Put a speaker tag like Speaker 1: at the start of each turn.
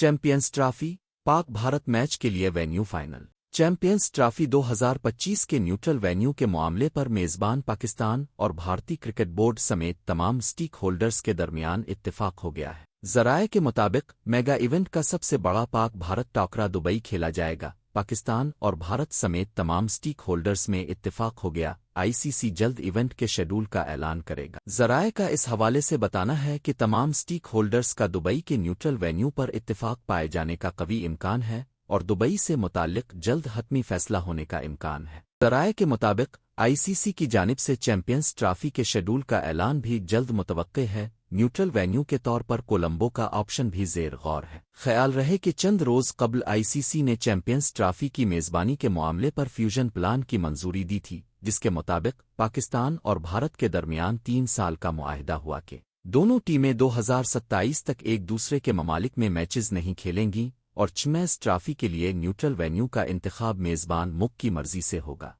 Speaker 1: Champions trophy Pak Bharat match के लिए venue final. Champions trophy 2025 के न्यूट्रल वेन्यू के मामले पर मेज़बान पाकिस्तान और भारतीय क्रिकेट बोर्ड समेत तमाम स्टेक होल्डर्स के दरमियान इत्तेफाक हो गया है। ज़राए के मुताबिक मेगा इवेंट का सबसे बड़ा पाक भारत टाकरा दुबई खेला जाएगा। पाकिस्तान और भारत समेत तमाम स्टेक होल्डर्स में इत्तेफाक हो गया। आईसीसी जल्द इवेंट के शेड्यूल का ऐलान करेगा। ज़राए का इस हवाले से बताना है कि तमाम स्टेक होल्डर्स का दुबई के न्यूट्रल वेन्यू पर इत्तेफाक पाए जाने का कवी इम्कान है और दुबई से मुताल्लिक जल्द हतमी फैसला होने का इम्कान है। ज़राए के मुताबिक आईसीसी की जानिब से चैंपियंस ट्रॉफी के शेड्यूल का ऐलान भी जल्द मुतवक्के है। न्यूट्रल वेन्यू के तौर पर कोलंबो का ऑप्शन भी ज़ेर गौर है। ख्याल रहे कि चंद रोज़ कबल आईसीसी ने चैंपियंस ट्रॉफी की मेज़बानी के मामले पर फ्यूजन प्लान की मंजूरी दी थी, जिसके मुताबिक पाकिस्तान और भारत के दरमियान 3 साल का मुआहिदा हुआ कि दोनों टीमें 2027 तक एक दूसरे के ममालिक में मैचेस नहीं खेलेंगी और चैंपियंस ट्रॉफी के लिए न्यूट्रल वेन्यू का इंतखाब मेज़बान मुल्क की मर्जी से होगा।